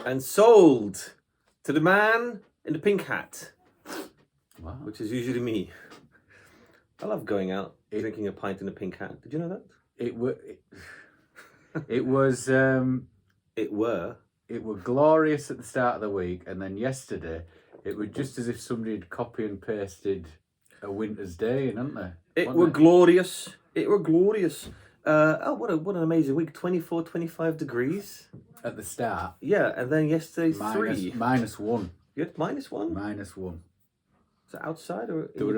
and sold to the man in the pink hat, which is usually me. I love going out, drinking a pint in a pink hat. Did you know that? It was glorious at the start of the week, and then yesterday it was just as if somebody had copy and pasted a winter's day, hadn't they? It were glorious. It were glorious. What an amazing week. 24, 25 degrees. At the start. Yeah, and then yesterday, 3. -1. You had -1? -1. Is it outside or there were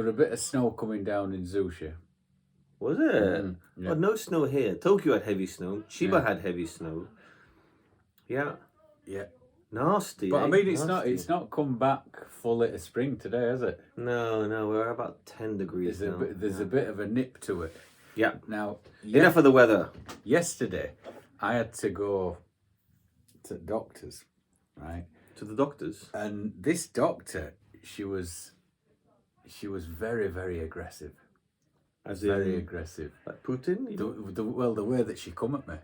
a bit of snow coming down in Zusha. Was it? Yeah. Oh, no snow here. Tokyo had heavy snow. Chiba had heavy snow. Yeah. Yeah. Nasty. But I mean, it's not come back fully to spring today, has it? No, we're about 10 degrees now. There's a bit of a nip to it. Yeah. Now, enough of the weather. Yesterday, I had to go to the doctors, right? To the doctors? And this doctor, she was very, very aggressive. Very aggressive. Like Putin? The way that she come at me.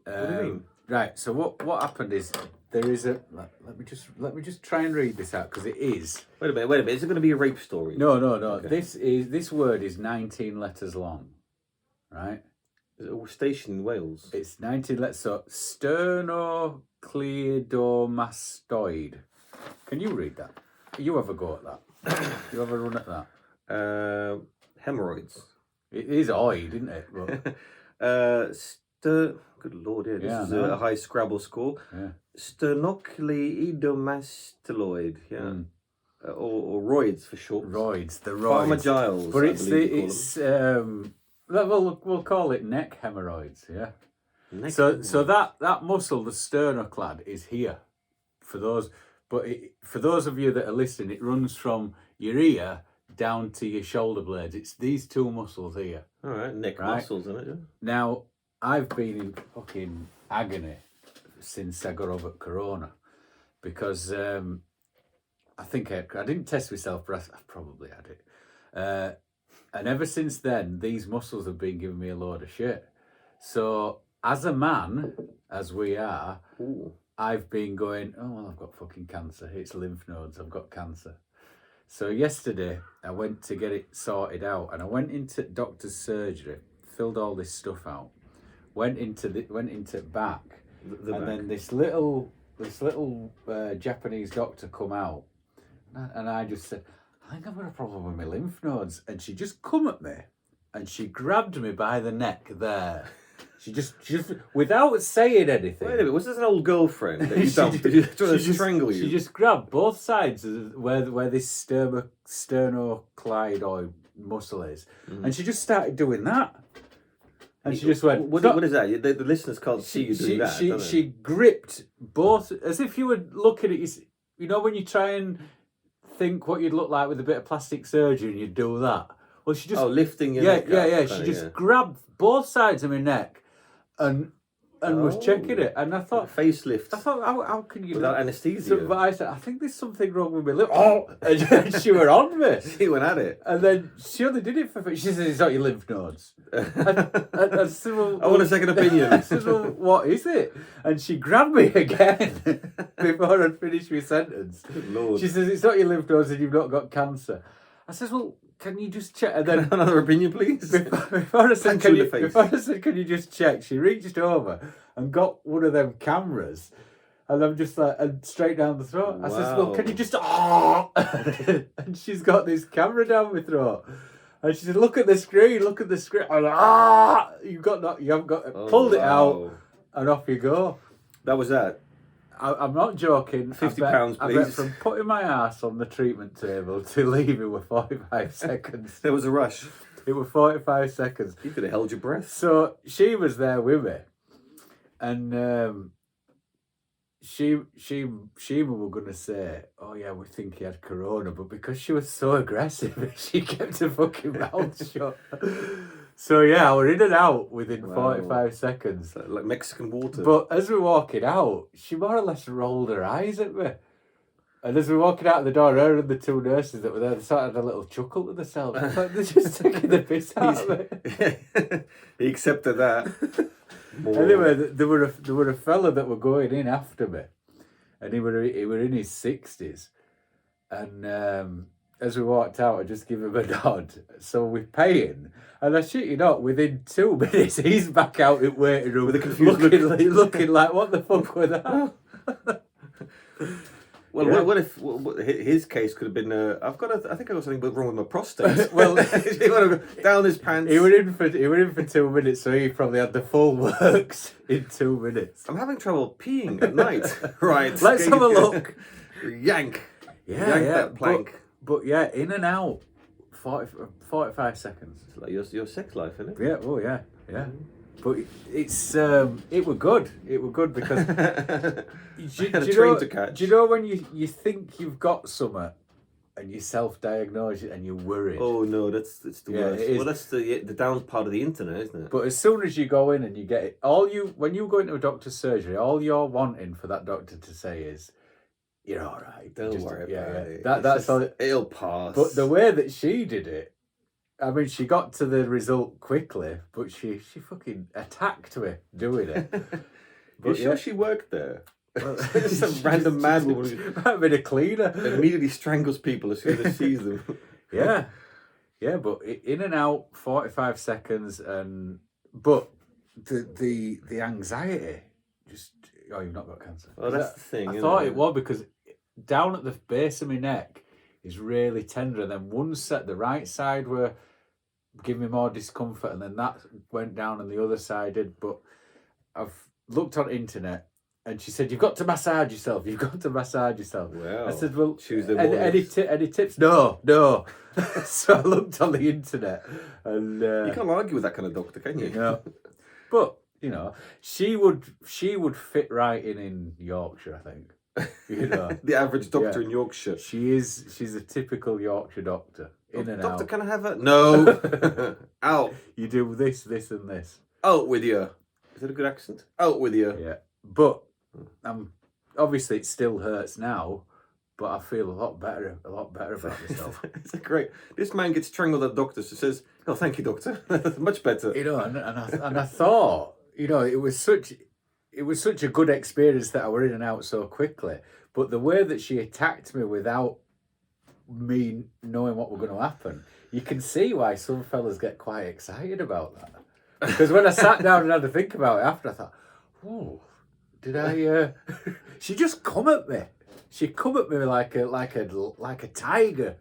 What do you mean? Right. So what happened is there is a. Let me just try and read this out because it is. Wait a minute. Is it going to be a rape story? No. Okay. This word is 19 letters long, right? Is it a station in Wales? It's 19 letters. So Sternocleidomatoid. Can you read that? You have a go at that. You have a run at that. Hemorrhoids. It is oid, isn't it? But, good lord, yeah. This is a high Scrabble score. Yeah. Sternocleidomastoid, yeah. Or roids for short. Roids, the roids. Farmer Giles. But we'll call it neck hemorrhoids, yeah. So that muscle, the sternoclad, is here. For those of you that are listening, it runs from your ear down to your shoulder blades. It's these two muscles here. All right, neck muscles, isn't it? Yeah. Now, I've been in fucking agony since I got over Corona because I think I didn't test myself, but I probably had it. And ever since then, these muscles have been giving me a load of shit. So, as a man, as we are, I've been going, oh, well, I've got fucking cancer. It's lymph nodes. I've got cancer. So yesterday, I went to get it sorted out, and I went into doctor's surgery, filled all this stuff out, went into back, then this little Japanese doctor come out, and I just said, I think I've got a problem with my lymph nodes, and she just come at me, and she grabbed me by the neck there. She just without saying anything. Wait a minute, was this an old girlfriend that you dumped? Did you try to strangle you? She just grabbed both sides of where this sternocleidomastoid muscle is, and she just started doing that. And she just went. What is that? The listeners can't see you doing that. She gripped both as if you were looking at you know when you try and think what you'd look like with a bit of plastic surgery and you do that. Well, she just lifting your neck up, She just grabbed both sides of my neck and was checking it, and I thought facelift. I thought how can you without anaesthesia? So, but I said I think there's something wrong with my lip. And she were on me. She went at it, and then she only did it for. She said it's not your lymph nodes. I said, well, I want a second opinion. I said, well, what is it? And she grabbed me again before I'd finished my sentence. Good Lord. She says it's not your lymph nodes and you've not got cancer. I says, well, can you just check? And then another opinion, please. Before I said, can you just check? She reached over and got one of them cameras, and I'm just like, and straight down the throat. Wow. I says, well, can you just and she's got this camera down my throat, and she said, look at the screen. I'm like, you haven't got it. Pulled it out, and off you go. That was that. I'm not joking. £50, please. I bet from putting my ass on the treatment table to leaving with 45 seconds. There was a rush. It was 45 seconds. You could have held your breath. So she was there with me, and she were going to say, oh yeah, we think he had corona, but because she was so aggressive, she kept her fucking mouth shut. So yeah, we're in and out within 45 seconds. Like Mexican water. But as we're walking out, she more or less rolled her eyes at me. And as we're walking out the door, her and the two nurses that were there, they sort of had a little chuckle to themselves. Like, they're just taking the piss out of me. He accepted that. more. Anyway, there were a fella that were going in after me, and he were in his 60s, and as we walked out, I just give him a nod. So we're paying, and I shit you not, within 2 minutes he's back out in waiting room With a confused looking like, what the fuck was that? Well, Yeah. what if his case could have been? I think I got something wrong with my prostate. Well, he want to go down his pants. He were in for 2 minutes, so he probably had the full works in 2 minutes. I'm having trouble peeing at night. Right. Let's have a look. Yank. Yeah, Yank yeah. that plank. But yeah, in and out, 45 seconds. It's like your sex life, isn't it? Yeah. Oh yeah. Yeah. But it were good. It were good because I had a train to catch. Do you know when you think you've got something and you self-diagnose it and you're worried? Oh no, it's the worst. It is. Well, that's the down part of the internet, isn't it? But as soon as you go in and you get it, when you go into a doctor's surgery, all you're wanting for that doctor to say is, "You're all right. Don't worry about it. That's all. It'll pass." But the way that she did it, I mean, she got to the result quickly, but she fucking attacked me doing it. You sure she worked there? Well, Just some random mad woman who might have been a cleaner. immediately strangles people as soon as she sees them. Yeah, but in and out, 45 seconds, but the anxiety, just you've not got cancer. Well, that's the thing. I thought it was because down at the base of my neck is really tender, and then the right side were giving me more discomfort, and then that went down and the other side did. But I've looked on internet, and she said, "You've got to massage yourself. You've got to massage yourself." Well, I said, "Well, Tuesday any tips?" No. So I looked on the internet, and you can't argue with that kind of doctor, can you? no. But she would fit right in Yorkshire, I think. The average doctor in Yorkshire. She's a typical Yorkshire doctor. In and Doctor, out. can I have it? No. Out. You do this, and this. Out with you. Is that a good accent? Out with you. Yeah. But obviously it still hurts now, but I feel a lot better about myself. It's great. This man gets strangled at doctors who says, "Oh, thank you, doctor." Much better. And I thought, it was such a good experience that I were in and out so quickly. But the way that she attacked me without me knowing what were going to happen, you can see why some fellas get quite excited about that. Because when I sat down and had to think about it after, I thought, "Oh, did I?" She just come at me. She come at me like a tiger.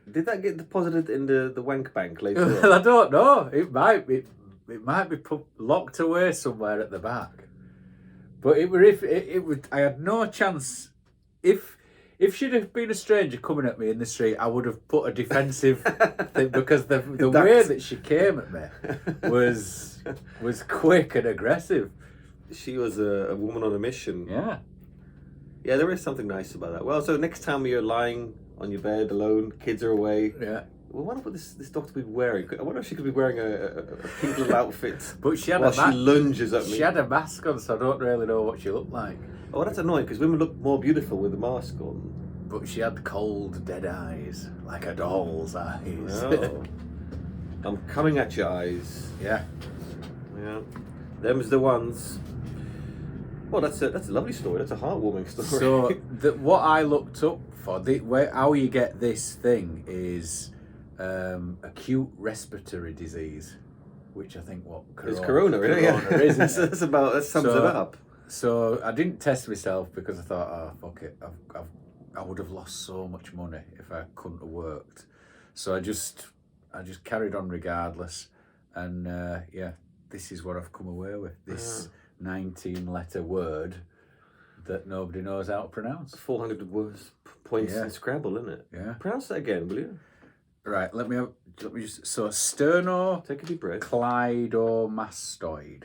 Did that get deposited in the wank bank later Well, on? I don't know. It might be locked away somewhere at the back. But I had no chance. If she'd have been a stranger coming at me in the street, I would have put a defensive thing, because the way that she came at me was quick and aggressive. She was a woman on a mission. Yeah. Yeah, there is something nice about that. Well, so next time you're lying on your bed alone, kids are away. Yeah. Well, what would this doctor be wearing? I wonder if she could be wearing a pink little outfit. But she had while she lunges at me. She had a mask on, so I don't really know what she looked like. Oh, that's annoying, because women look more beautiful with the mask on. But she had cold, dead eyes, like a doll's eyes. Oh. I'm coming at your eyes. Yeah. Yeah. Them's the ones. Well, that's a lovely story. That's a heartwarming story. So what I looked up for, how you get this thing is acute respiratory disease, which I think it's corona, really? Is, that sums it up. So I didn't test myself because I thought, oh fuck it, I would have lost so much money if I couldn't have worked. So I just carried on regardless, and this is what I've come away with. This 19-letter word that nobody knows how to pronounce. 400 words, points in Scrabble, isn't it? Yeah. Pronounce that again, will you? Right. Let me just. So take a deep breath. Sternocleidomastoid.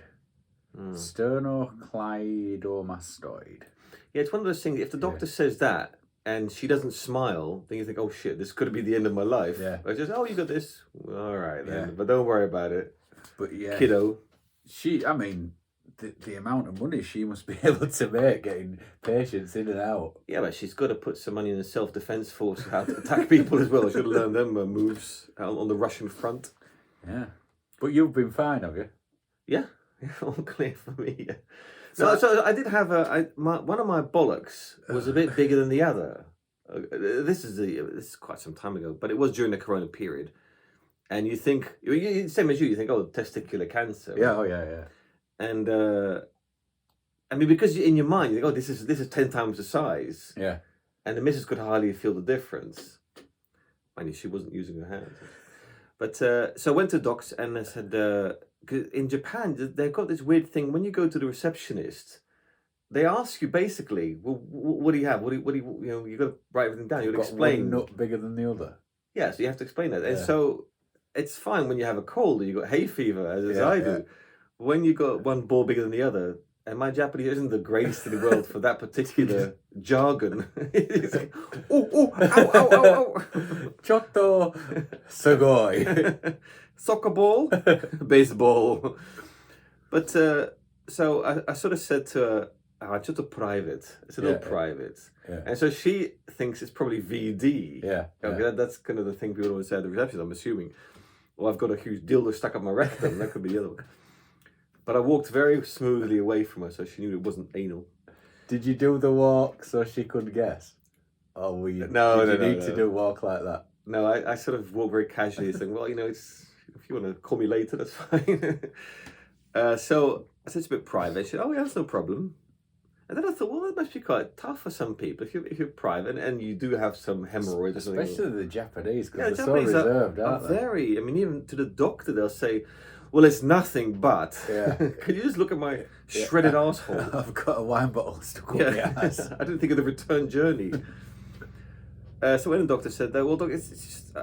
Sternocleidomastoid. Yeah, it's one of those things. If the doctor says that and she doesn't smile, then you think, "Oh shit, this could be the end of my life." Yeah. But just, "Oh, you got this. All right then, but don't worry about it." But yeah, kiddo. The amount of money she must be able to make getting patients in and out. Yeah, but she's got to put some money in the self-defense force, how to attack people as well. She should have learned them moves on the Russian front. Yeah. But you've been fine, have you? Yeah. All clear for me. So I did have one of my bollocks was a bit bigger than the other. This is quite some time ago, but it was during the Corona period. And you think, same as you think, oh, testicular cancer. Yeah, oh yeah. And I mean, because in your mind you think, oh, this is 10 times the size. Yeah. And the missus could hardly feel the difference. I mean, she wasn't using her hands. But so I went to docs and I said, 'cause in Japan they've got this weird thing. When you go to the receptionist, they ask you basically, well, what do you have? What do you you got to write everything down. You'll explain. One nut bigger than the other. Yeah, so you have to explain that. And so it's fine when you have a cold or you got hay fever, as I do. When you got one ball bigger than the other, and my Japanese isn't the greatest in the world for that particular jargon. It's like, ow, ow, ow, ow. Chotto sugoi. Soccer ball, baseball. But so I sort of said to her, it's just a private. It's a little private. Yeah. And so she thinks it's probably VD. Yeah. That's kind of the thing people always say at the reception, I'm assuming. Well, I've got a huge dildo stuck up my rectum. That could be the other one. But I walked very smoothly away from her, so she knew it wasn't anal. Did you do the walk so she could guess? Or were you, no, did you need to do a walk like that? No, I sort of walked very casually, saying, well, it's if you want to call me later, that's fine. So I said it's a bit private. She said, oh, yeah, that's no problem. And then I thought, well, that must be quite tough for some people if you're private and you do have some hemorrhoids or something. Especially the Japanese, because they're so reserved, aren't they? Very. I mean, even to the doctor, they'll say, well, it's nothing but. Yeah. Can you just look at my shredded asshole? I've got a wine bottle stuck up my ass. I didn't think of the return journey. So when the doctor said that, well, doc, it's just...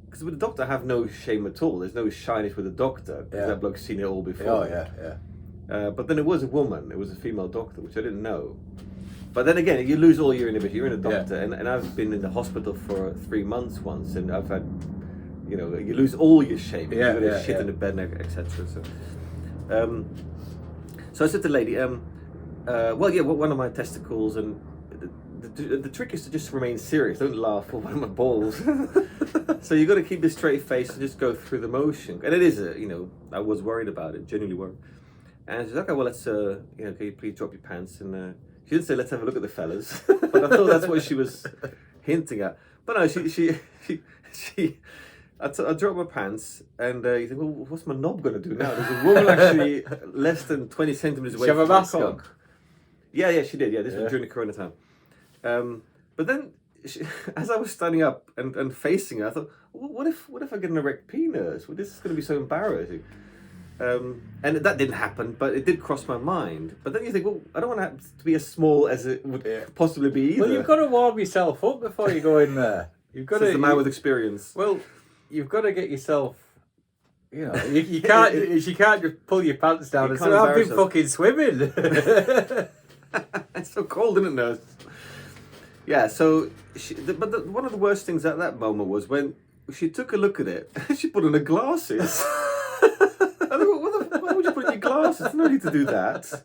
Because with the doctor, I have no shame at all. There's no shyness with the doctor. Because that bloke's seen it all before. Oh, yeah. But then it was a woman. It was a female doctor, which I didn't know. But then again, you lose all your inhibition. You're in a doctor. And I've been in the hospital for 3 months once. And I've had, you lose all your shame. You've got shit in the bed, etc. So I said to the lady, one of my testicles. And the trick is to just remain serious. Don't laugh for one of my balls. So you got to keep a straight face and just go through the motion. And it is, I was worried about it, genuinely worried. And she's like, okay, well, let's, can you please drop your pants? And she didn't say, let's have a look at the fellas. But I thought that's what she was hinting at. But no, I dropped my pants, and you think, well, what's my knob going to do now? There's a woman actually less than 20 centimeters away from my mask on? Yeah, she did. Yeah, this was during the Corona time. But then, as I was standing up and facing her, I thought, well, what if I get an erect penis? Well, this is going to be so embarrassing. And that didn't happen, but it did cross my mind. But then you think, well, I don't want to be as small as it would possibly be either. Well, you've got to warm yourself up before you go in there. You've got to. The man with experience. Well, you've got to get yourself. You can't. She can't just pull your pants down and say, "I've been fucking swimming." It's so cold, isn't it? Yeah. So, but one of the worst things at that moment was when she took a look at it. She put on her glasses. Why would you put in your glasses? No need to do that.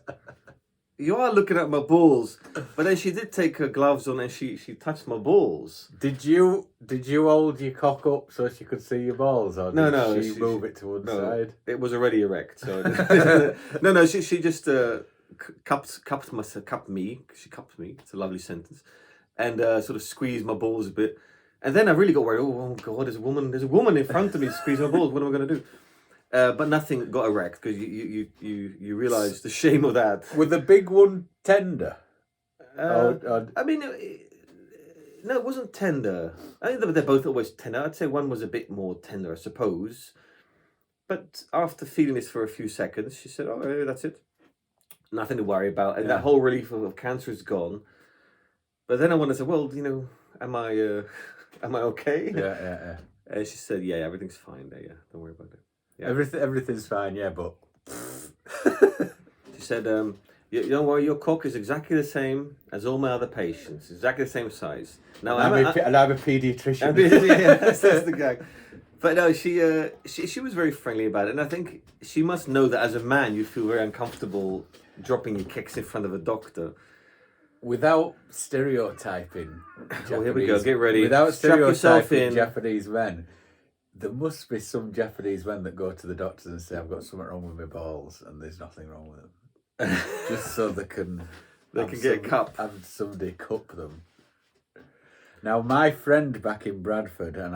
You are looking at my balls, but then she did take her gloves on and she touched my balls. Did you hold your cock up so she could see your balls, or did she move it to one side? It was already erect. So no. She just cupped me. She cupped me. It's a lovely sentence, and sort of squeezed my balls a bit. And then I really got worried. Oh God, there's a woman in front of me squeezing my balls. What am I going to do? But nothing got erect because you realise the shame of that. With the big one tender? I mean, no, it wasn't tender. I think they're both always tender. I'd say one was a bit more tender, I suppose. But after feeling this for a few seconds, she said, "Oh, that's it. Nothing to worry about." And that whole relief of cancer is gone. But then I wanted to say, well, am I okay? Yeah. And she said, "Yeah, everything's fine there. Yeah, don't worry about it." Yeah. Everything's fine, yeah, but... She said, you don't worry, your cock is exactly the same as all my other patients. Exactly the same size. Now, I'm a paediatrician. That's the gag. But no, she was very friendly about it. And I think she must know that as a man, you feel very uncomfortable dropping your kicks in front of a doctor. Without stereotyping Japanese... Oh, here we go, get ready. Without stereotyping Japanese men... There must be some Japanese men that go to the doctors and say, I've got something wrong with my balls, and there's nothing wrong with them. Just so they can get a cup. Have somebody cup them. Now, my friend back in Bradford, and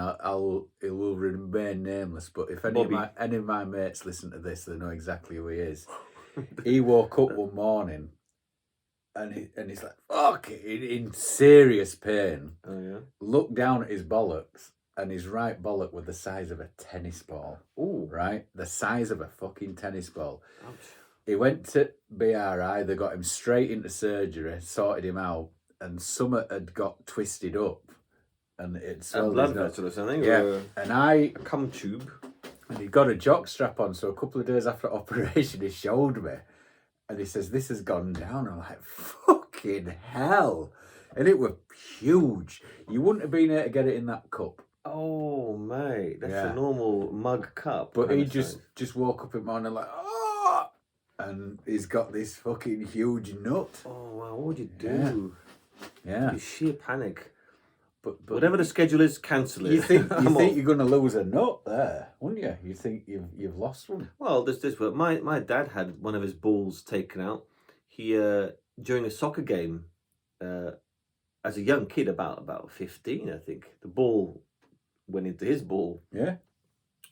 he will remain nameless, but if any of my mates listen to this, they know exactly who he is. He woke up one morning, and he's like, fuck, in serious pain. Oh, yeah? Looked down at his bollocks, and his right bollock was the size of a tennis ball. Ooh. Right? The size of a fucking tennis ball. Ouch. He went to BRI, they got him straight into surgery, sorted him out, and something had got twisted up. And it swelled blood his nose. vessel or something? Yeah. Or And a cum tube? And he got a jock strap on, so a couple of days after operation, he showed me. And he says, this has gone down. I'm like, fucking hell. And it was huge. You wouldn't have been able to get it in that cup. Oh, mate. That's a normal mug cup. But he just woke up in the morning like, oh! And he's got this fucking huge nut. Oh, wow. What would you do? Yeah. Sheer panic. But whatever the schedule is, cancel it. You think you're going to lose a nut there, wouldn't you? You think you've lost one. Well, there's this. My dad had one of his balls taken out. He during a soccer game, as a young kid, about 15, I think, the ball went into his ball. Yeah.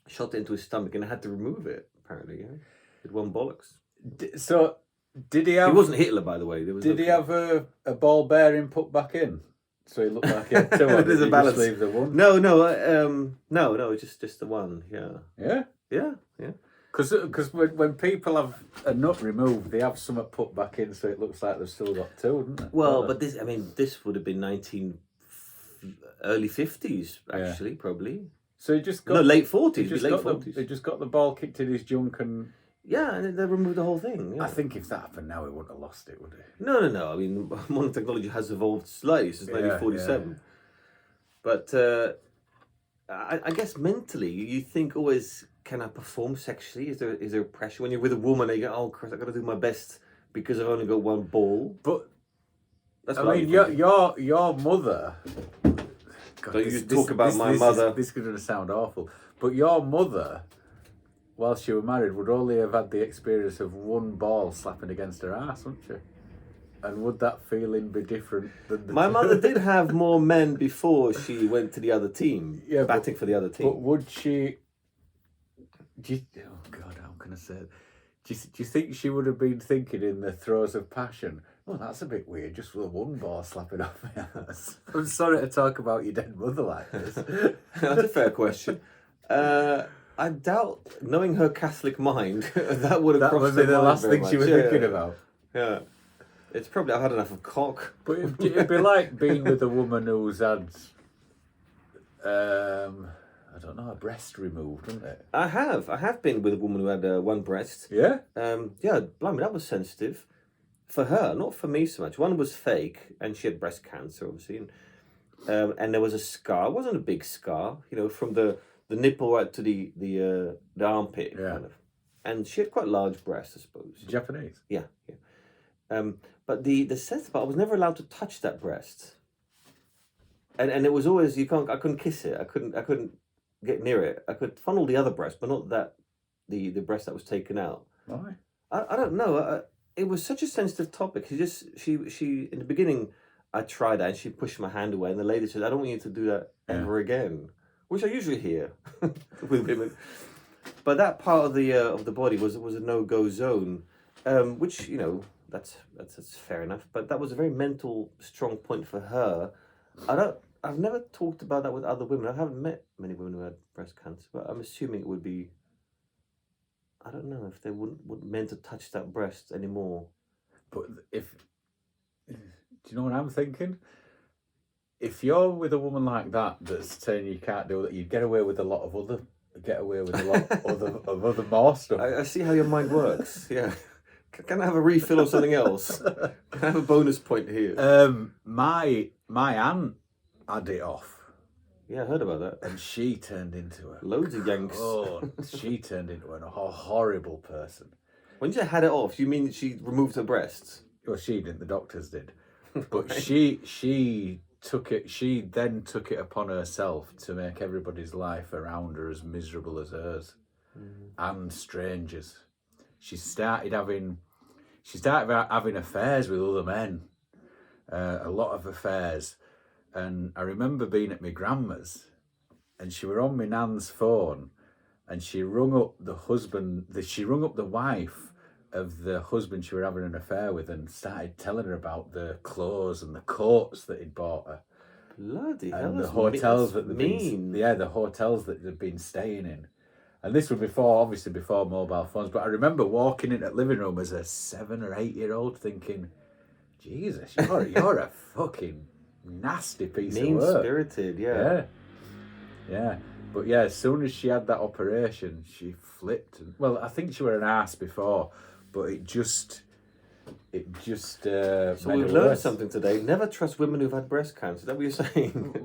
Shot it into his stomach, and I had to remove it. Apparently, yeah. With one bollocks. So, did he have? He wasn't Hitler, by the way. Did he have a ball bearing put back in? So he looked like he had two. There's a balance. Just leave the one? No, just the one. Yeah. Yeah. Because when people have a nut removed, they have something put back in, so it looks like they've still got two, doesn't it? Well, but this would have been early 50s, actually, probably. So he just got late 40s. He just got the ball kicked in his junk and. Yeah, and they removed the whole thing. Yeah. I think if that happened now, he wouldn't have lost it, would he? No. I mean, modern technology has evolved slightly since 1947. Yeah. But I guess mentally, you think always, can I perform sexually? Is there pressure when you're with a woman? And you go, oh, Chris, I've got to do my best because I've only got one ball. But that's I mean, your mother. God, don't you talk about my mother? This is going to sound awful, but your mother, whilst you were married, would only have had the experience of one ball slapping against her ass, wouldn't she? And would that feeling be different than the My mother did have more men before she went to the other team, batting for the other team. But would she... oh, God, how can I say it? Do you think she would have been thinking in the throes of passion, oh, that's a bit weird, just with one ball slapping off my ass? I'm sorry to talk about your dead mother like this. That's a fair question. I doubt, knowing her Catholic mind, that would have crossed her mind. That would be the last thing she was thinking about. Yeah. It's probably, I've had enough of cock. But it'd be like being with a woman who's had, I don't know, a breast removed, wouldn't it? I have been with a woman who had one breast. Yeah? Blimey, that was sensitive. For her, not for me so much. One was fake, and she had breast cancer, obviously. And there was a scar. It wasn't a big scar, from the nipple right to the armpit, kind of. And she had quite large breasts, I suppose. Japanese? Yeah. But the sensitive part, I was never allowed to touch that breast. And it was always, I couldn't kiss it. I couldn't get near it. I could fondle the other breast, but not the breast that was taken out. Why? I don't know. It was such a sensitive topic. She in the beginning, I tried that and she pushed my hand away, and the lady said, I don't want you to do that ever again, which I usually hear with women. But that part of the body was a no-go zone, which, that's fair enough. But that was a very mental, strong point for her. I've never talked about that with other women. I haven't met many women who had breast cancer, but I'm assuming it would be, I don't know if they wouldn't meant to touch that breast anymore. But do you know what I'm thinking? If you're with a woman like that that's saying you can't do that, you'd get away with a lot of other more stuff. I see how your mind works. Yeah. Can I have a refill of something else? Can I have a bonus point here? My aunt had it off. Yeah, I heard about that. And she turned into loads of yanks. Oh, she turned into a horrible person. When you had it off, you mean she removed her breasts? Well, she didn't. The doctors did. But she She then took it upon herself to make everybody's life around her as miserable as hers, and strangers. She started having affairs with other men, a lot of affairs. And I remember being at my grandma's, and she were on my nan's phone, and she rung up the wife of the husband she were having an affair with, and started telling her about the clothes and the coats that he'd bought her. Bloody hell! And the That's hotels that's that mean. the hotels that they'd been staying in. And this was obviously before mobile phones. But I remember walking in at living room as a 7 or 8 year old thinking, Jesus, you're a fucking nasty piece of work. Mean-spirited, yeah. Yeah. But yeah, as soon as she had that operation, she flipped. Well, I think she were an ass before, but it just So we've learned something today. Never trust women who've had breast cancer. Is that what you're saying?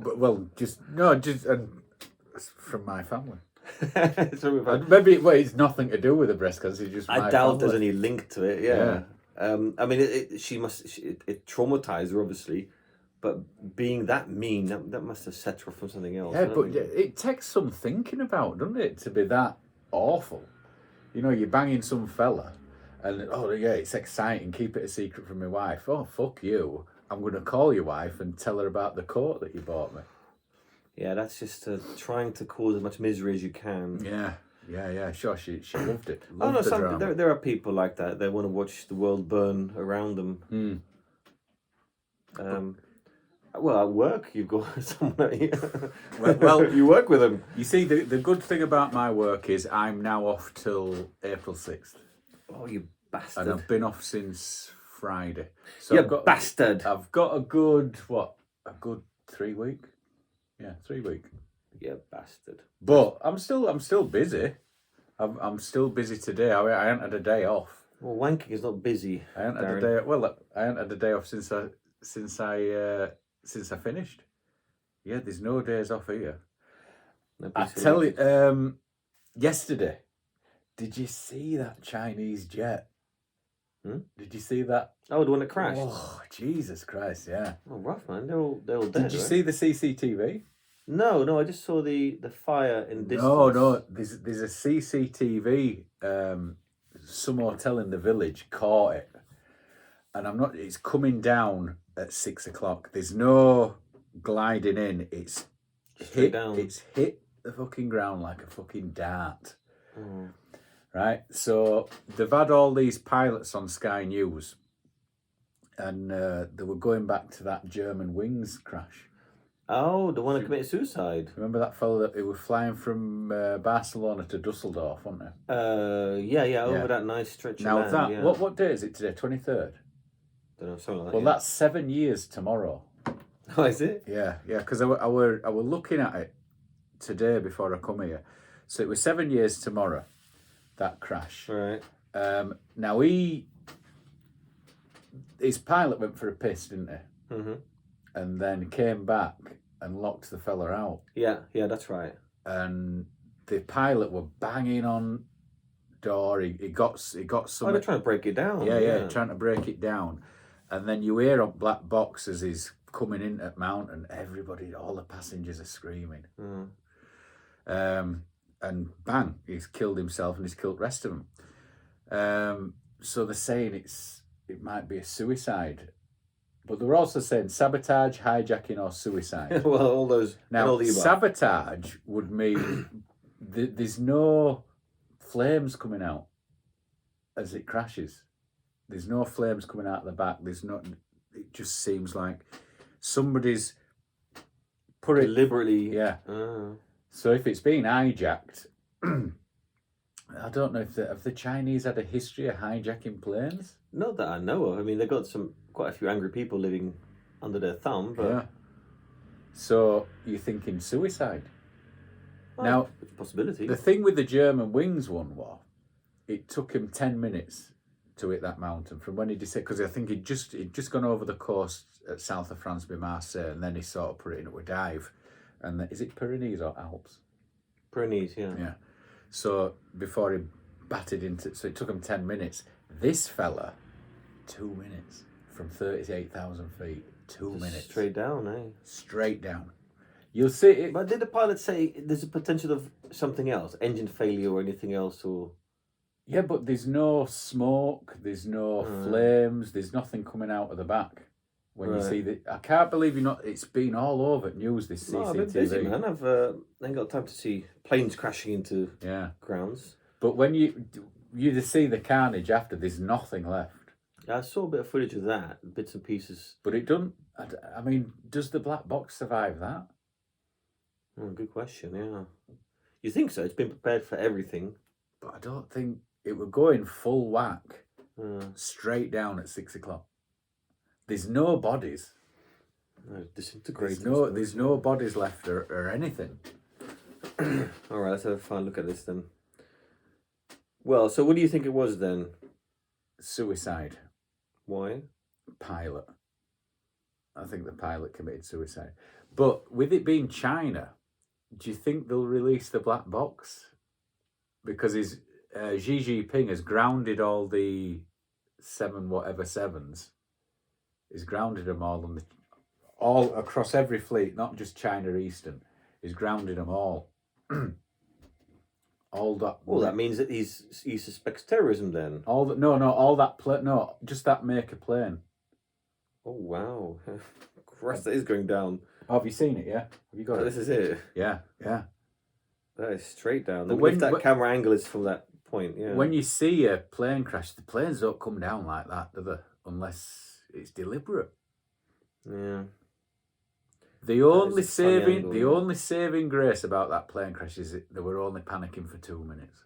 And from my family. So Maybe it's nothing to do with the breast cancer. It's just I doubt there's any link to it. Yeah. I mean, it traumatized her obviously, but being that mean, that must have set her from something else. Yeah, but it takes some thinking about, doesn't it, to be that awful? You know, you're banging some fella, and oh yeah, it's exciting. Keep it a secret from my wife. Oh fuck you! I'm going to call your wife and tell her about the coat that you bought me. Yeah, that's just trying to cause as much misery as you can. Yeah. Sure, she loved it. There are people like that. They want to watch the world burn around them. Well, at work, you've got someone. Well, you work with them. You see, the good thing about my work is I'm now off till April 6th. Oh, you bastard! And I've been off since Friday. So You bastard! I've got a good 3 week. Yeah, 3 week. You bastard! But I'm still busy. I'm still busy today. I ain't had a day off. Well, wanking is not busy. I ain't had a day. Well, I ain't had a day off since I finished. Yeah, there's no days off here. I tell you, yesterday, did you see that Chinese jet? Did you see that? Oh, the one that crashed. Oh, Jesus Christ! Yeah. Oh, rough, man. They're all dead. Did you see the CCTV? No. I just saw the fire in distance. No. There's a CCTV. Some hotel in the village caught it, and it's coming down at 6 o'clock. There's no gliding in. It's hit down. It's hit the fucking ground like a fucking dart. Right. So they've had all these pilots on Sky News, and they were going back to that German wings crash. Oh, the one that committed suicide. Remember that fellow that they were flying from Barcelona to Dusseldorf, wasn't it? Yeah, over that nice stretch of land. What day is it today? 23rd? Don't know, something like that. Well, that's 7 years tomorrow. Oh, is it? Yeah, because I were looking at it today before I come here. So it was 7 years tomorrow, that crash. Right. Now his pilot went for a piss, didn't he? Mm-hmm. And then came back and locked the fella out. Yeah, that's right. And the pilot were banging on door. He got some. Oh, they're trying to break it down. Yeah, trying to break it down. And then you hear on black box as he's coming in at Mount, and all the passengers are screaming. And bang, he's killed himself and he's killed the rest of them. So they're saying it might be a suicide. But they were also saying sabotage, hijacking, or suicide. Well, all those. Now, sabotage would mean there's no flames coming out as it crashes. There's no flames coming out the back. It just seems like somebody's put it deliberately. Yeah. So if it's been hijacked, I don't know if have the Chinese had a history of hijacking planes. Not that I know of. I mean, they've got quite a few angry people living under their thumb. But... Yeah. So you're thinking suicide. Well, now, it's a possibility. The thing with the German wings one was, it took him 10 minutes to hit that mountain from when he decided, because I think he'd just gone over the coast at south of France by Marseille, and then he sort of put it into a dive. And is it Pyrenees or Alps? Pyrenees, yeah. Yeah. So before he batted into, so it took him 10 minutes. This fella, 2 minutes from 38,000 feet. 2 Just minutes. straight down, eh? Straight down. You'll see it. But did the pilot say there's a potential of something else, engine failure or anything else, or? Yeah, but there's no smoke, there's no flames, there's nothing coming out of the back. When you see that, I can't believe you're not. It's been all over news. This CCTV. No, I've been busy, man. I've ain't got time to see planes crashing into grounds. But when you just see the carnage after, there's nothing left. I saw a bit of footage of that, bits and pieces. But it doesn't. I mean, does the black box survive that? Oh, good question. Yeah, you think so? It's been prepared for everything. But I don't think it would go in full whack, straight down at 6 o'clock. There's no bodies. No, disintegrated. There's no bodies left or anything. All right, let's have a fine look at this then. Well, so what do you think it was then? Suicide. Why? Pilot. I think the pilot committed suicide. But with it being China, do you think they'll release the black box? Because Xi Jinping has grounded all the 777s. He's grounded them all across every fleet, not just China Eastern. He's grounded them all. All that. Well, that means that he suspects terrorism then. Just that make a plane. Oh wow, Christ, that is going down. Oh, have you seen it? Yeah, have you got it? This is it. Yeah. That is straight down. But when that camera angle is from that point, yeah. When you see a plane crash, the planes don't come down like that, do they? Unless it's deliberate. Yeah. The only saving grace about that plane crash is that they were only panicking for 2 minutes.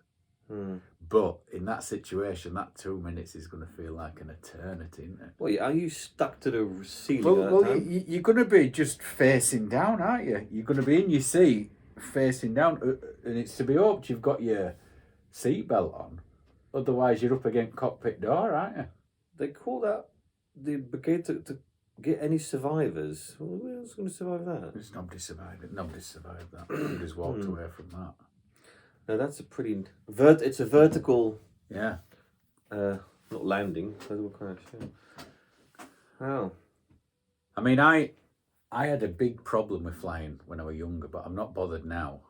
But in that situation, that 2 minutes is going to feel like an eternity, isn't it? Well, are you stuck to the ceiling? Well, you're going to be just facing down, aren't you? You're going to be in your seat, facing down, and it's to be hoped you've got your seatbelt on. Otherwise, you're up against cockpit door, aren't you? They call that the brigade to get any survivors. Well, who else is going to survive that? Nobody survived it. Nobody survived that. Nobody's walked away from that. No, that's a pretty... It's a vertical... Yeah. Not landing. Vertical crash, yeah. How? I mean, I had a big problem with flying when I was younger, but I'm not bothered now.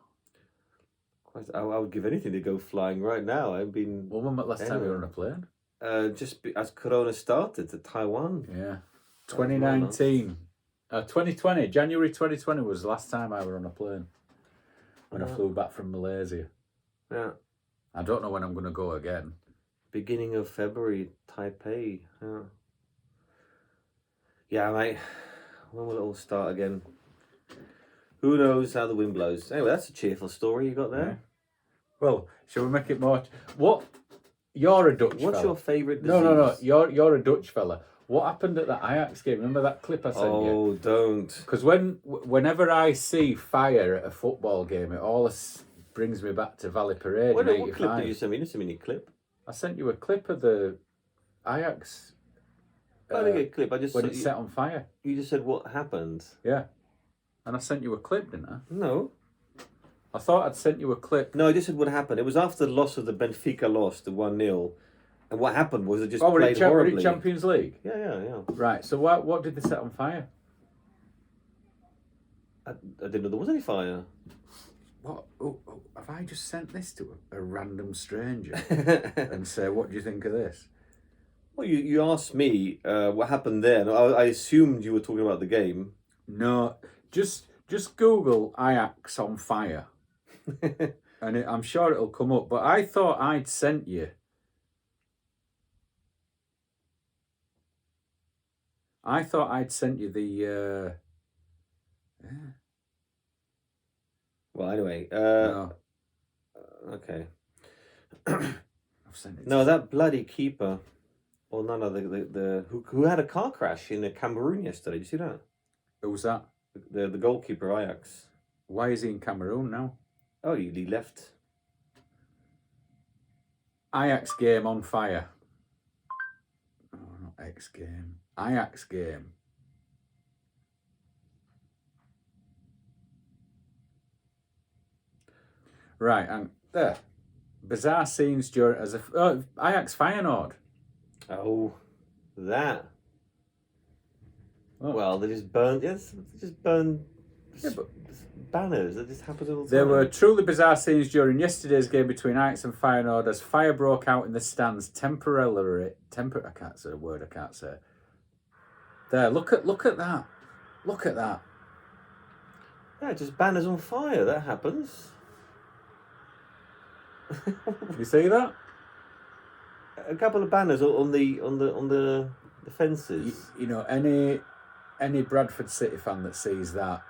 I would give anything to go flying right now. I've been... Well, when was the last time you were on a plane? As Corona started to Taiwan. Yeah. 2019. 2020. January 2020 was the last time I were on a plane. When I flew back from Malaysia. Yeah. I don't know when I'm going to go again. Beginning of February, Taipei. Yeah. Yeah, mate. When will it all start again? Who knows how the wind blows? Anyway, that's a cheerful story you got there. Yeah. Well, shall we make it more... What? You're a Dutch fella. What's your favourite disease? No. You're a Dutch fella. What happened at that Ajax game? Remember that clip I sent you? Oh, don't. Because whenever I see fire at a football game, it always brings me back to Valley Parade in 85. What clip did you send me? You didn't send me any clip. I sent you a clip of the Ajax. I didn't get a clip. When it set on fire. You just said what happened. Yeah. And I sent you a clip, didn't I? No. I thought I'd sent you a clip. No, I just said what happened. It was after the loss of the Benfica loss, the 1-0. And what happened was it just played horribly. Were it Champions League? Yeah. Right, so what did they set on fire? I didn't know there was any fire. What? Oh, have I just sent this to a random stranger and say, what do you think of this? Well, you asked me what happened there. I assumed you were talking about the game. No, just Google Ajax on fire. And I'm sure it'll come up. But I thought I'd sent you... the... Well, anyway. No. Okay. I've sent it. No, that bloody keeper. Well, none of the who had a car crash in Cameroon yesterday. Did you see that? Who was that? The goalkeeper, Ajax. Why is he in Cameroon now? Oh, he left. Ajax game on fire. Oh, not X game. Ajax game. Right, and there. Bizarre scenes during Ajax Feyenoord. Oh, that. Oh. Well, they just burned. Yes, they just burned but banners. That just happens all the time. there were truly bizarre scenes during yesterday's game between Ajax and Feyenoord as fire broke out in the stands temporarily. I can't say a word. I can't say. There, look at that. Look at that. Yeah, just banners on fire. That happens. You see that? A couple of banners on the fences. You know, any Bradford City fan that sees that,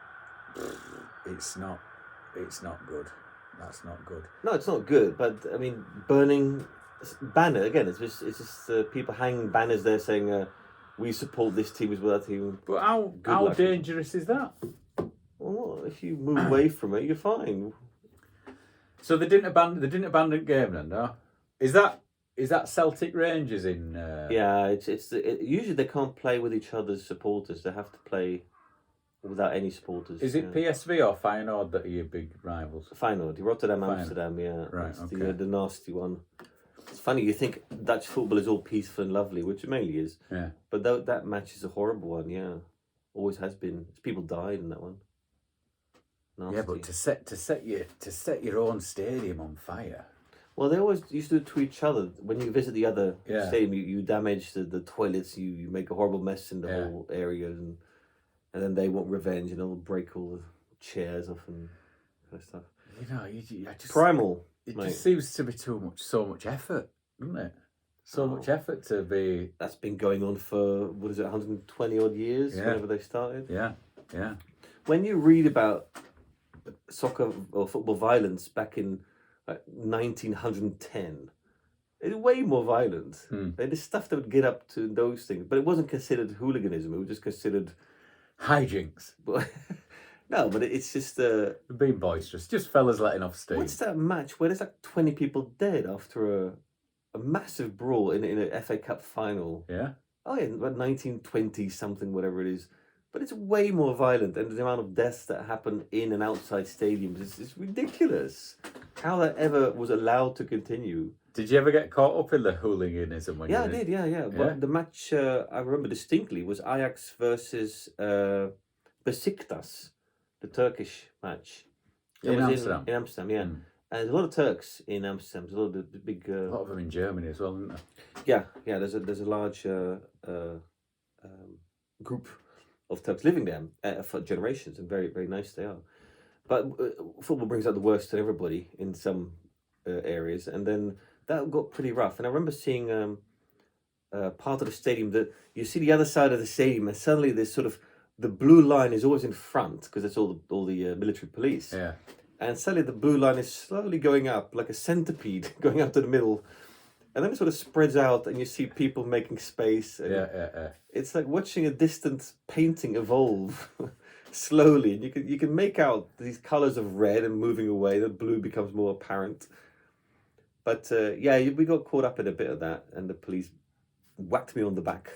it's not good. That's not good. No, it's not good. But I mean, burning banner again. It's just people hanging banners there saying, "We support this team as well." That team. But how dangerous is that? Well, if you move away from it, you're fine. So they didn't abandon game then, no? Is that Celtic Rangers in? Yeah, it's usually they can't play with each other's supporters. They have to play without any supporters. Is it PSV or Feyenoord that are your big rivals? Feyenoord, Rotterdam, Feyenoord. Amsterdam. Yeah, Right. that's Okay. the nasty one. It's funny. You think Dutch football is all peaceful and lovely, which it mainly is. Yeah. But that match is a horrible one. Yeah, always has been. People died in that one. Nasty. Yeah, but to set your own stadium on fire. Well, they always used to do it to each other. When you visit the other Yeah. stadium, you damage the toilets, you make a horrible mess in the Yeah. whole area, and then they want revenge, and they'll break all the chairs off and kind of stuff. You know, I just Primal, It mate. just seems to be so much effort, doesn't it? So much effort to be. That's been going on for, 120 odd years, Yeah. whenever they started. Yeah. When you read about soccer or football violence back in 1910, it's way more violent. The stuff they would get up to in those things, but it wasn't considered hooliganism. It was just considered Hijinks. No, but it's just Being boisterous. Just fellas letting off steam. what's that match where there's like 20 people dead after a massive brawl in an FA Cup final? Yeah. Oh yeah, about 1920 something, whatever it is. But it's way more violent, and the amount of deaths that happen in and outside stadiums is ridiculous. How that ever was allowed to continue. Did you ever get caught up in the hooliganism when Yeah, I you did. Yeah. But the match I remember distinctly was Ajax versus Besiktas, the Turkish match. That In was Amsterdam? In Amsterdam, yeah. And there's a lot of Turks in Amsterdam. There's a lot of the big. A lot of them in Germany as well, isn't there? Yeah. There's a large group of Turks living there for generations, and very, very nice they are. But football brings out the worst in everybody in some areas, and then that got pretty rough. And I remember seeing part of the stadium that you see the other side of the stadium, and suddenly there's sort of the blue line is always in front because it's all the military police. Yeah. And suddenly the blue line is slowly going up like a centipede, going up to the middle. And then it sort of spreads out, and you see people making space. And Yeah. it's like watching a distant painting evolve slowly. And you can make out these colours of red and moving away. The blue becomes more apparent. But we got caught up in a bit of that, and the police whacked me on the back.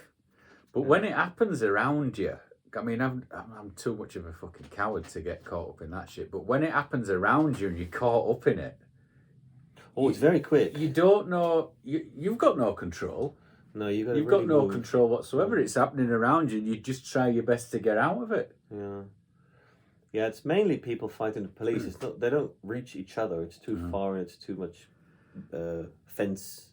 But when it happens around you, I mean, I'm too much of a fucking coward to get caught up in that shit. But when it happens around you and you're caught up in it, oh, it's very quick. You don't know. You've got no control. No, you've got no control whatsoever. It's happening around you, and you just try your best to get out of it. Yeah. It's mainly people fighting the police. It's not. They don't reach each other. It's too far, and it's too much fence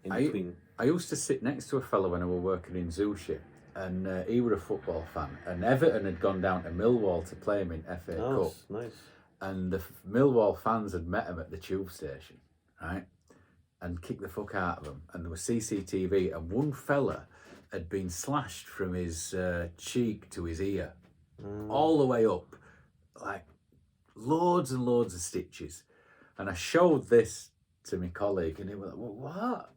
in between. I used to sit next to a fellow when I was working in Zushi, and he was a football fan, and Everton had gone down to Millwall to play him in FA Cup. Nice. And the Millwall fans had met him at the tube station, right? And kicked the fuck out of him. And there was CCTV, and one fella had been slashed from his cheek to his ear, all the way up, like loads and loads of stitches. And I showed this to my colleague, and he was like, "What?"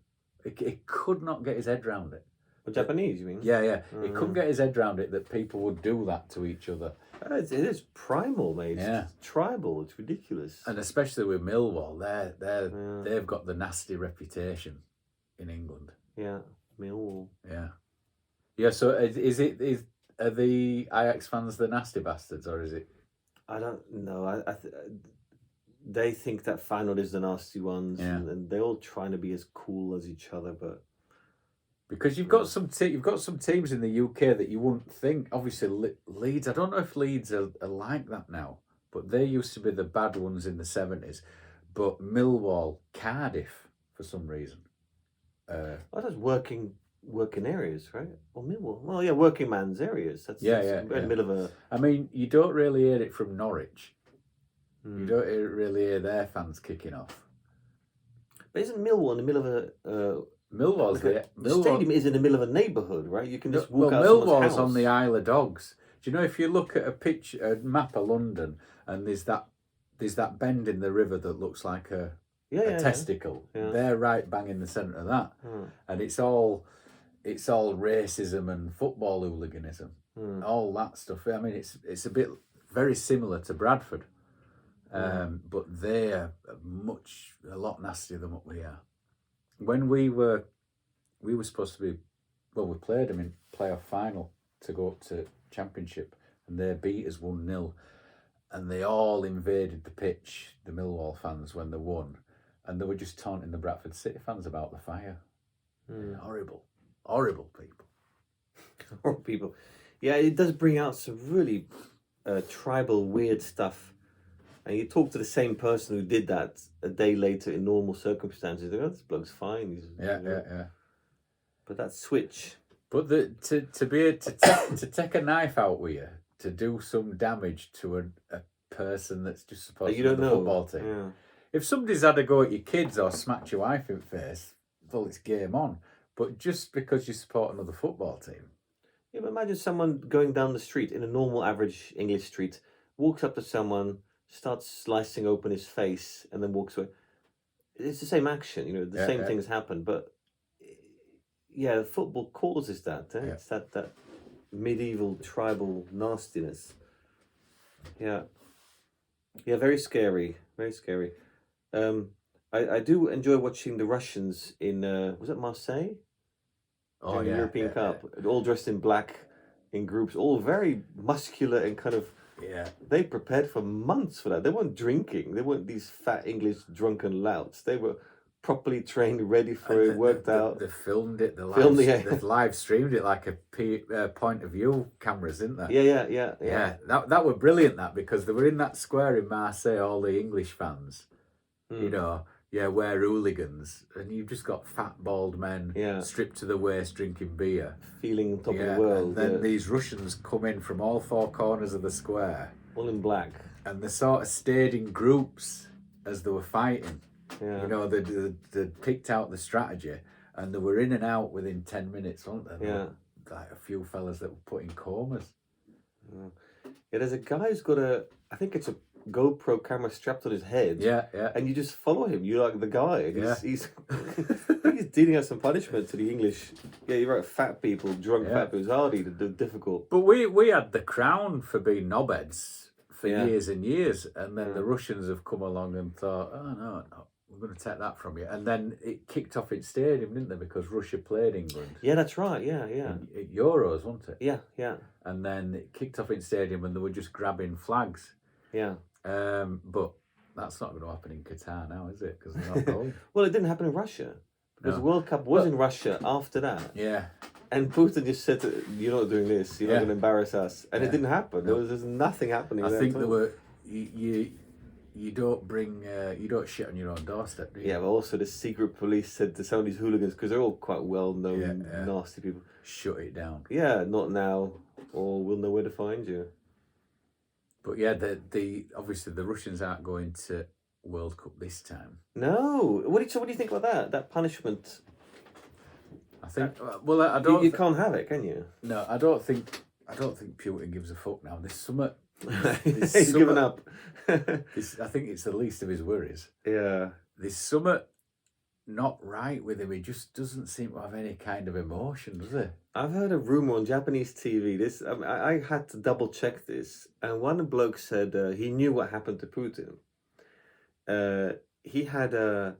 He could not get his head round it. Japanese, you mean? Yeah. He couldn't get his head round it that people would do that to each other. It is primal, mate. Yeah. It's tribal. It's ridiculous. And especially with Millwall, they've got the nasty reputation in England. Yeah, Millwall. Yeah. So are the Ajax fans the nasty bastards, or is it? I don't know. They think that Feyenoord is the nasty ones, and they're all trying to be as cool as each other, but Because you've got some teams in the UK that you wouldn't think. Obviously, Leeds. I don't know if Leeds are like that now, but they used to be the bad ones in the 70s. But Millwall, Cardiff, for some reason. Well, that's working areas, right? Or Millwall. Well, yeah, working man's areas. That's in the middle of a. I mean, you don't really hear it from Norwich. You don't really hear their fans kicking off. But isn't Millwall in the middle of a? Millwall's the stadium is in the middle of a neighbourhood, right? You can just walk out Millwall's someone's house. on the Isle of Dogs. Do you know, if you look at a map of London, and there's that bend in the river that looks like a testicle. Yeah. They're right bang in the centre of that, and it's all racism and football hooliganism, all that stuff. I mean, it's a bit very similar to Bradford, but they're a lot nastier than what we are. When we were supposed to be, well, we played them in playoff final to go up to Championship, and they beat us 1-0, and they all invaded the pitch, the Millwall fans, when they won, and they were just taunting the Bradford City fans about the fire. Horrible people. Horrible people. Yeah, it does bring out some really tribal, weird stuff. And you talk to the same person who did that a day later in normal circumstances. They go, this bloke's fine. Yeah. But that switch. But to take a knife out with you to do some damage to a person that's just supposed to be the football team. Yeah. If somebody's had a go at your kids or smacked your wife in the face, well, it's game on. But just because you support another football team. Yeah, but imagine someone going down the street in a normal, average English street, walks up to someone, starts slicing open his face, and then walks away. It's the same action, the same things happen. But yeah, football causes that. Eh? Yeah. It's that medieval tribal nastiness. Yeah. Yeah, very scary. Very scary. I do enjoy watching the Russians in, was it Marseille? During the European Cup. All dressed in black in groups, all very muscular and kind of. Yeah. They prepared for months for that. They weren't drinking. They weren't these fat English drunken louts. They were properly trained, ready for it, worked out. They filmed it. They live streamed it like a point of view cameras, didn't they? Yeah. That were brilliant. That because they were in that square in Marseille, all the English fans. We're hooligans, and you've just got fat bald men stripped to the waist drinking beer, feeling top of the world. And then these Russians come in from all four corners of the square, all in black, and they sort of stayed in groups as they were fighting. Yeah. They picked out the strategy, and they were in and out within 10 minutes, weren't they? Yeah, like a few fellas that were put in comas. Yeah, there's a guy who's got I think it's a GoPro camera strapped on his head. Yeah. And you just follow him. You're like the guy. And he's dealing out some punishment to the English. Yeah, you're right. Fat people, drunk fat people. It's hardly difficult. But we had the crown for being knobheads for years and years, and then the Russians have come along and thought, oh no, we're going to take that from you. And then it kicked off its stadium, didn't they? Because Russia played England. Yeah, that's right. Yeah. At Euros, wasn't it? Yeah. And then it kicked off its stadium, and they were just grabbing flags. Yeah. But that's not going to happen in Qatar now, is it? Because they're not going. Well, it didn't happen in Russia. Because the World Cup was in Russia after that. Yeah. And Putin just said, you're not doing this. You're not going to embarrass us. And it didn't happen. No. There's nothing happening. I think there were... You don't you don't shit on your own doorstep, do you? Yeah, but also the secret police said to some of these hooligans, because they're all quite well-known, nasty people. Shut it down. Yeah, not now, or we'll know where to find you. But yeah, the obviously the Russians aren't going to World Cup this time. No. What do you think about that? That punishment? I think. Well, I don't. You can't have it, can you? No, I don't think Putin gives a fuck now. There's some. He's given up. I think it's the least of his worries. Yeah. There's something not right with him. He just doesn't seem to have any kind of emotion, does he? I've heard a rumor on Japanese TV. I had to double check this, and one bloke said he knew what happened to Putin. He had a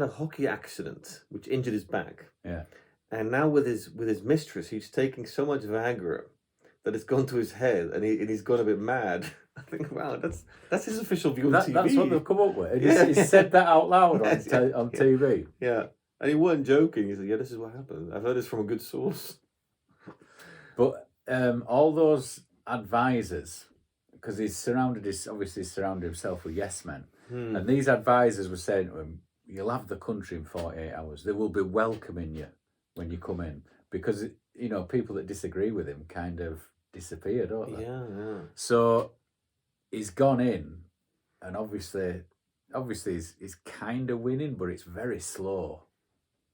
hockey accident which injured his back. Yeah. And now with his mistress, he's taking so much Viagra that it's gone to his head, and he's gone a bit mad. I think, wow, that's his official view on TV. That's what they've come up with. He said that out loud on TV. Yeah. And he wasn't joking. He said, "Yeah, this is what happened. I've heard this from a good source." But all those advisors, because he's surrounded himself with yes men, and these advisors were saying to him, "You'll have the country in 48 hours. They will be welcoming you when you come in," because people that disagree with him kind of disappear, don't they? Yeah. So he's gone in, and obviously he's kind of winning, but it's very slow,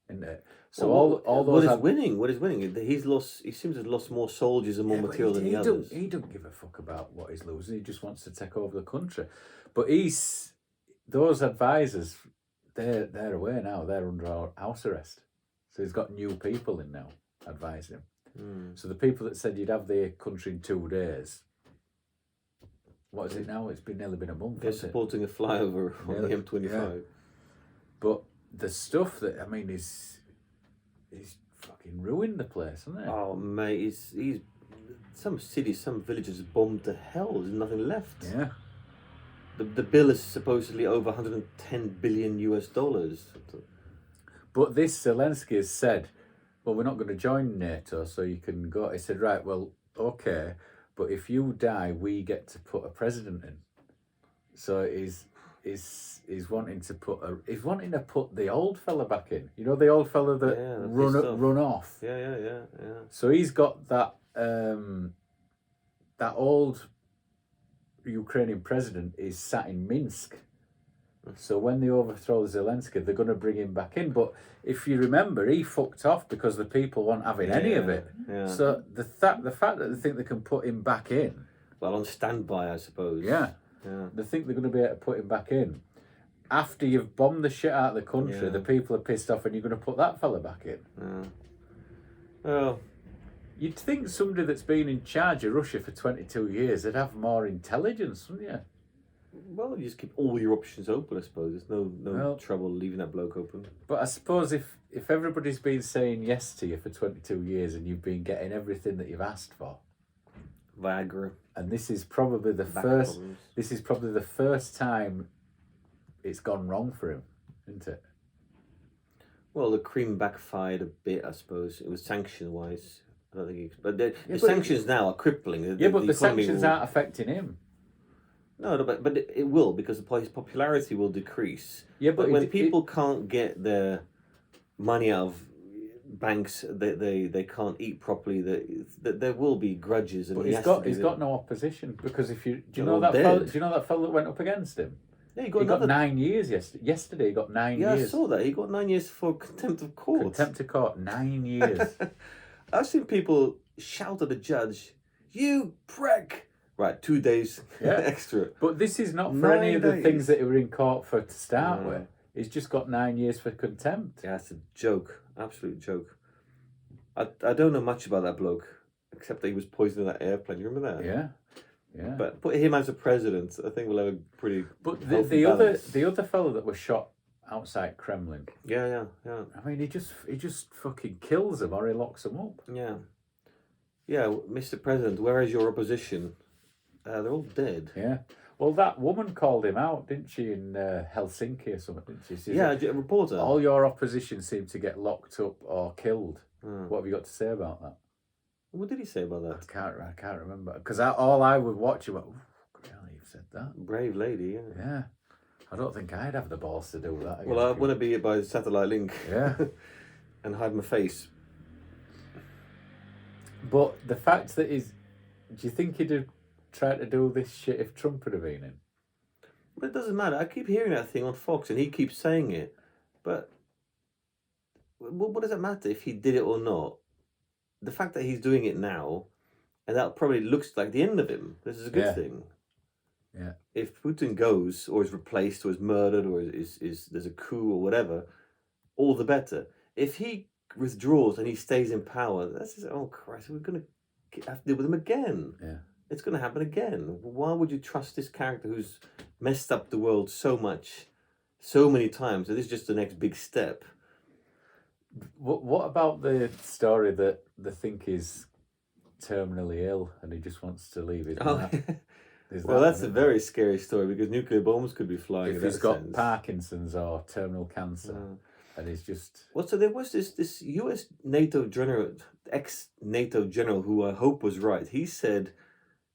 isn't it? So all those. What is winning? What is winning? He's lost. He seems to have lost more soldiers and more material than the others. He don't give a fuck about what he's losing. He just wants to take over the country. But those advisors, they're away now. They're under house arrest. So he's got new people in now advising him. So the people that said you'd have the country in 2 days. What is it now? It's nearly been a month. They're supporting a flyover on the M25. Yeah. But the stuff that he's fucking ruined the place, hasn't he? Oh mate, he's some cities, some villages bombed to hell. There's nothing left. Yeah. The bill is supposedly over $110 billion. But this Zelensky has said, "Well, we're not going to join NATO, so you can go." He said, "Right, well, okay, but if you die, we get to put a president in." So he's wanting to put the old fella back in. You know, the old fella that run off. Yeah. So he's got that that old Ukrainian president is sat in Minsk. So when they overthrow Zelensky, they're going to bring him back in. But if you remember, he fucked off because the people weren't having any of it. Yeah. So the fact that they think they can put him back in. Well, on standby, I suppose. Yeah. They think they're going to be able to put him back in. After you've bombed the shit out of the country, the people are pissed off and you're going to put that fella back in. Yeah. Well, you'd think somebody that's been in charge of Russia for 22 years would have more intelligence, wouldn't you? Well, you just keep all your options open, I suppose. There's no trouble leaving that bloke open. But I suppose if everybody's been saying yes to you for 22 years and you've been getting everything that you've asked for, Viagra. And this is probably the first time it's gone wrong for him, isn't it? Well, the cream backfired a bit, I suppose. It was sanction-wise. I don't think but the sanctions now are crippling. The sanctions aren't affecting him. No, but it will, because his popularity will decrease. Yeah, but when people can't get their money out of banks, they can't eat properly. There will be grudges, and but he's got no opposition, because do you know that fellow that went up against him? Yeah, he got 9 years yesterday. He got 9 years. Yeah, I saw that. He got 9 years for contempt of court. Contempt of court, 9 years. I've seen people shout at the judge, "You prick!" Right, 2 days extra. But this is not for any of the things that he were in court for to start with. He's just got 9 years for contempt. Yeah, it's a joke. Absolute joke. I don't know much about that bloke, except that he was poisoning that airplane. You remember that? Yeah. But put him as a president, I think we'll have a pretty. But the other fellow that was shot outside Kremlin. Yeah. I mean, he just fucking kills them, or he locks them up. Yeah, Mr. President, where is your opposition? They're all dead. Yeah. Well, that woman called him out, didn't she, in Helsinki or something, didn't she? She said, a reporter. All your opposition seem to get locked up or killed. What have you got to say about that? What did he say about that? I can't remember. Because all I would watch, you went, you've said that. Brave lady, yeah. Yeah. I don't think I'd have the balls to do that. Well, I want to be by satellite link. Yeah. And hide my face. But the fact that do you think he'd have tried to do this shit if Trump had been in? But it doesn't matter. I keep hearing that thing on Fox and he keeps saying it. But what does it matter if he did it or not? The fact that he's doing it now, and that probably looks like the end of him, this is a good thing. Yeah. If Putin goes, or is replaced, or is murdered, or is there's a coup or whatever, all the better. If he withdraws and he stays in power, that's just, oh Christ, we're going to have to deal with him again. Yeah. It's going to happen again. Why would you trust this character who's messed up the world so much, so many times? So this is just the next big step. What about the story that they think is terminally ill and he just wants to leave it? Well, that's a very scary story, because nuclear bombs could be flying. If he's got Parkinson's or terminal cancer. and he's just... Well, so there was this U.S. NATO general, ex-NATO general, who I hope was right. He said,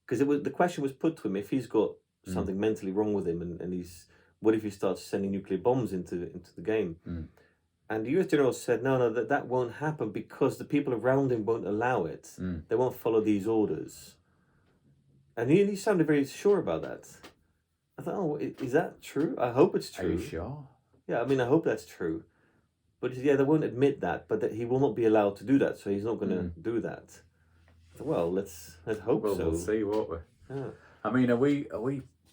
because the question was put to him, if he's got something mentally wrong with him, and what if he starts sending nuclear bombs into the game? And the US general said, no, that won't happen because the people around him won't allow it. They won't follow these orders. And he sounded very sure about that. I thought, oh, is that true? I hope it's true. Are you sure? Yeah, I mean, I hope that's true. But yeah, they won't admit that, but that he will not be allowed to do that, so he's not going to do that. I thought, well, let's hope so. We'll see, won't we? Yeah. I mean, are we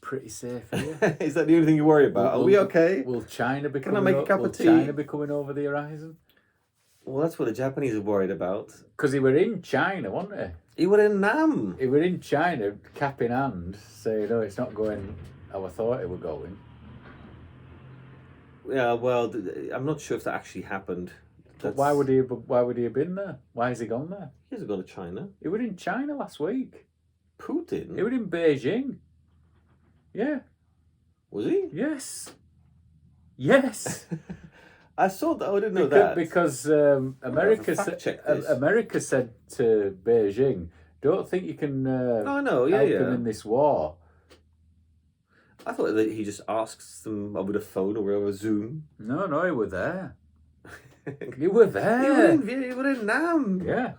pretty safe here? Is that the only thing you worry about? Are we okay? Will China be Can I make a cup of tea? China be coming over the horizon? Well, that's what the Japanese are worried about. Because he were in China, wasn't he? He were in Nam. He were in China, cap in hand, saying, no, it's not going how I thought it were going. Yeah, well, I'm not sure if that actually happened. But why would he have been there? Why has he gone there? He hasn't gone to China. He were in China last week. Putin? He were in Beijing. Yeah. Was he? Yes. Yes. I saw that. I didn't know that. Because America said to Beijing, don't think you can help them in this war. I thought that he just asks them over the phone or over Zoom. No, he were there. You were there. You were in Nam. Yeah.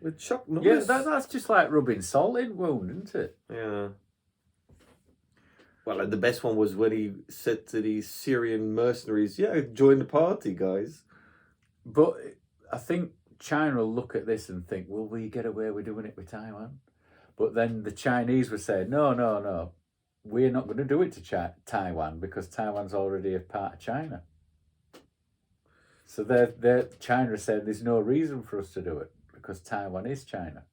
With Chuck Norris. Yeah, that's just like rubbing salt in wound, isn't it? Yeah. Well, the best one was when he said to the Syrian mercenaries, yeah, join the party, guys. But I think China will look at this and think, will we get away with doing it with Taiwan? But then the Chinese were saying, no, we're not going to do it to Taiwan because Taiwan's already a part of China. So China is saying there's no reason for us to do it because Taiwan is China.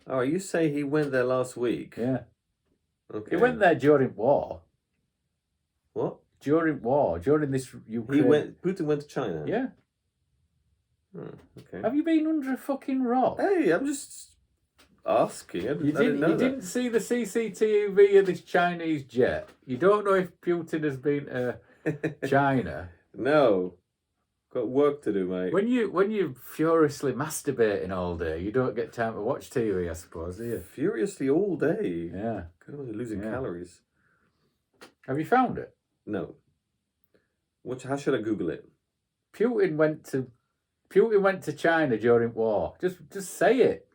Oh, you say he went there last week? Yeah. Okay. He went there during war. What? During war, during this Ukraine. Putin went to China? Yeah. Okay. Have you been under a fucking rock? Hey, I'm just asking. You didn't see the CCTV of this Chinese jet? You don't know if Putin has been to China? No. Got work to do, mate. When you're furiously masturbating all day, you don't get time to watch TV, I suppose, do you? Furiously all day? Yeah. God, I'm losing calories. Have you found it? No. How should I Google it? Putin went to China during war. Just say it.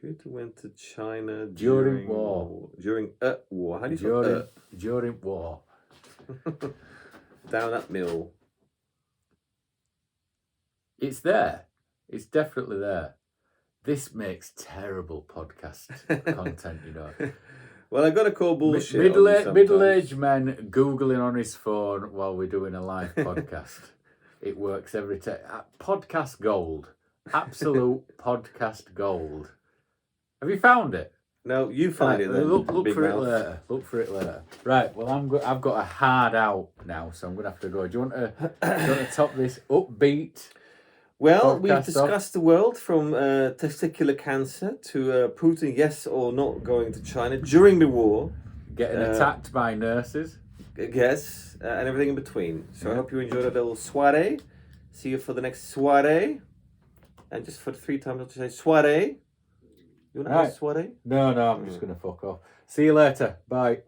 Putin went to China during war. During war. How do you spell during war. Down that mill. It's there. It's definitely there. This makes terrible podcast content, you know. Well, I got to call bullshit. Middle-aged men Googling on his phone while we're doing a live podcast. It works every time. Podcast gold. Absolute podcast gold. Have you found it? No, you find it then. Look for it later. Look for it later. Right, well, I've got a hard out now, so I'm going to have to go. Do you want to top this upbeat? Well, we've discussed the world from testicular cancer to Putin, yes or not going to China during the war. Getting attacked by nurses. Yes, and everything in between. So I hope you enjoyed a little soiree. See you for the next soiree. And just for the 3 times, I'll just say soiree. You want to have a soiree? No, I'm just going to fuck off. See you later. Bye.